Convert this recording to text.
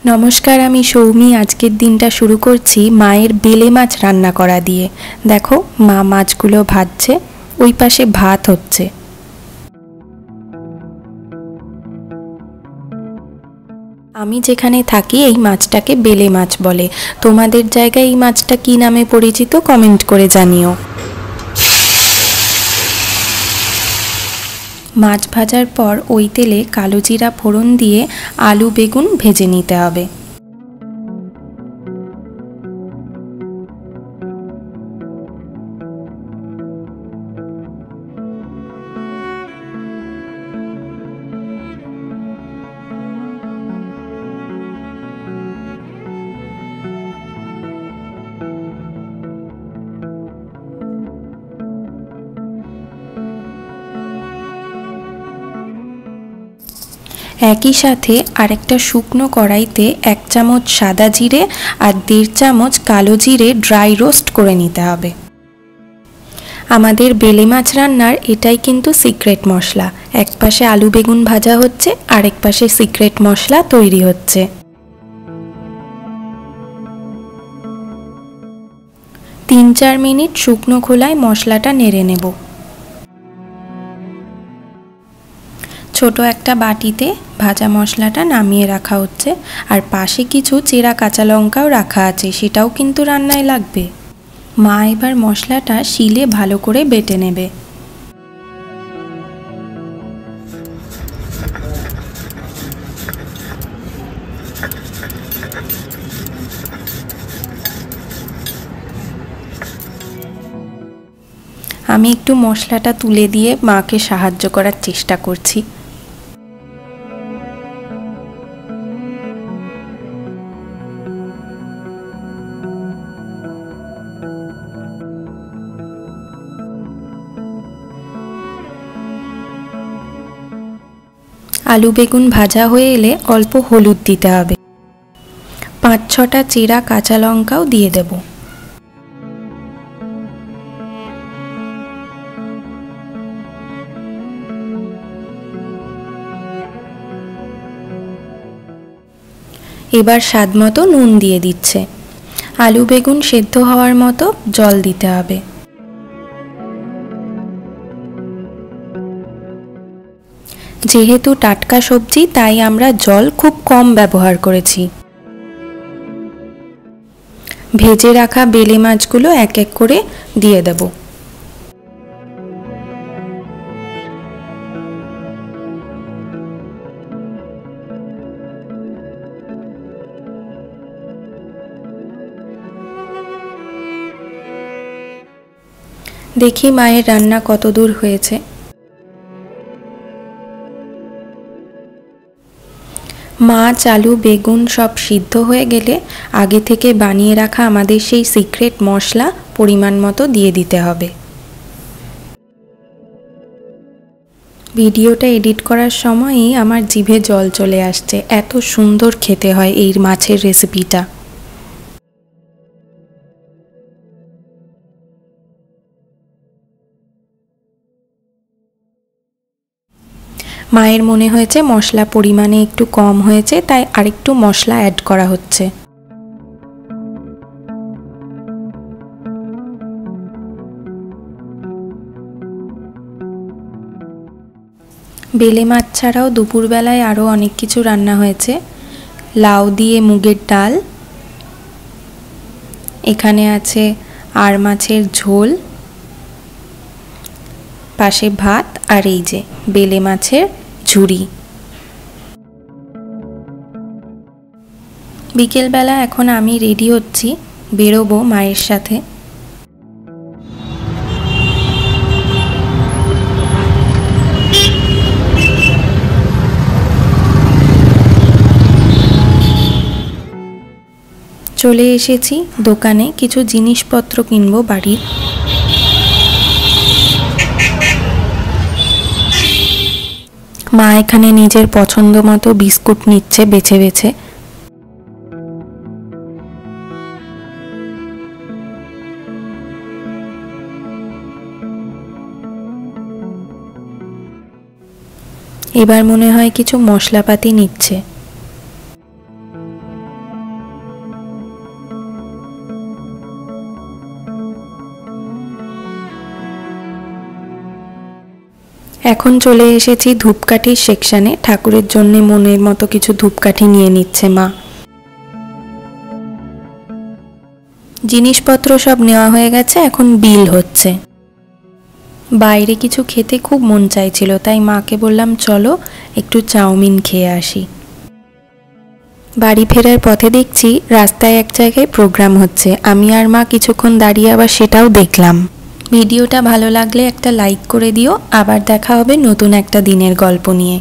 नमस्कार, आमी सौमी। आजकेर दिनटा शुरू करछि मायेर बेले माछ रान्ना करा दिए। देखो मा माछगुलो भाजছে, ओई पाशे भात हच्छे। आमी जेखाने थाकी एई माछटाके बेले माछ बोले। तोमादेर जायगाय एई माछटा कि नामे परिचित कमेंट करे जानिओ। माछ भाजार पर ओई तेले कालो जिरा फोड़न दिए आलू बेगुन भेजे निते हबे। একই সাথে আরেকটা শুকনো কড়াইতে 1 চামচ সাদা জিরে আর 1.5 চামচ কালো জিরে ড্রাই রোস্ট করে নিতে হবে। আমাদের বেলে মাছ রান্নার এটাই কিন্তু সিক্রেট মশলা। এক পাশে আলু বেগুন ভাজা হচ্ছে, আরেক পাশে সিক্রেট মশলা তৈরি হচ্ছে। 3-4 মিনিট শুকনো খোলায় মশলাটা নেড়ে নেব। ছোট একটা বাটিতে ভাজা মশলাটা নামিয়ে রাখা হচ্ছে, আর পাশে কিছু চেরা কাঁচা লঙ্কাও রাখা আছে, সেটাও কিন্তু রান্নায় লাগবে। মা এবার মশলাটা শিলে ভালো করে বেটে নেবে। আমি একটু মশলাটা তুলে দিয়ে মাকে সাহায্য করার চেষ্টা করছি। आलू बेगुन भाजा हये एले अल्प हलुद दिते हबे। 5-6टा चेरा काँचा लंकाओ दिए देब। एबार स्वादमतो नुन दिए दिच्छे। आलू बेगुन सेদ্ধ हওয়ার मतो जल दिते हबे। যেহেতু টাটকা সবজি তাই আমরা জল খুব কম ব্যবহার করেছি। ভেজে রাখা বেলে মাছগুলো এক এক করে দিয়ে দেব। দেখি মায়ের রান্না কত দূর হয়েছে। মাছ আলু বেগুন সব সিদ্ধ হয়ে গেলে আগে থেকে বানিয়ে রাখা আমাদের সেই সিক্রেট মশলা পরিমাণ মতো দিয়ে দিতে হবে। ভিডিওটা এডিট করার সময়ই আমার জিভে জল চলে আসছে, এত সুন্দর খেতে হয় এই মাছের রেসিপিটা। মায়ের মনে হয়েছে মশলা পরিমাণে একটু কম হয়েছে, তাই আরেকটু মশলা অ্যাড করা হচ্ছে। বেলে মাছ ছাড়াও দুপুরবেলায় আরও অনেক কিছু রান্না হয়েছে। লাউ দিয়ে মুগের ডাল, এখানে আছে আর মাছের ঝোল, পাশে ভাত, আর এই যে বেলে মাছের ঝুরি। বিকেলবেলা এখন আমি রেডি হচ্ছি, বেরোবো মায়ের সাথে। চলে এসেছি দোকানে, কিছু জিনিসপত্র কিনবো বাড়ির। মা এখানে নিজের পছন্দ মতো বিস্কুট নিচ্ছে বেছে বেছে। এবার মনে হয় কিছু মশলাপাতি নিচ্ছে। এখন চলে এসেছি ধূপকাঠির সেকশানে। ঠাকুরের জন্য মনের মতো কিছু ধূপকাঠি নিয়ে নিচ্ছে মা। জিনিসপত্র সব নেওয়া হয়ে গেছে, এখন বিল হচ্ছে। বাইরে কিছু খেতে খুব মন চাইছিল, তাই মাকে বললাম চলো একটু চাউমিন খেয়ে আসি। বাড়ি ফেরার পথে দেখছি রাস্তায় এক জায়গায় প্রোগ্রাম হচ্ছে। আমি আর মা কিছুক্ষণ দাঁড়িয়ে আবার সেটাও দেখলাম। ভিডিওটা ভালো লাগলে একটা লাইক করে দিও। আবার দেখা হবে নতুন একটা দিনের গল্প নিয়ে।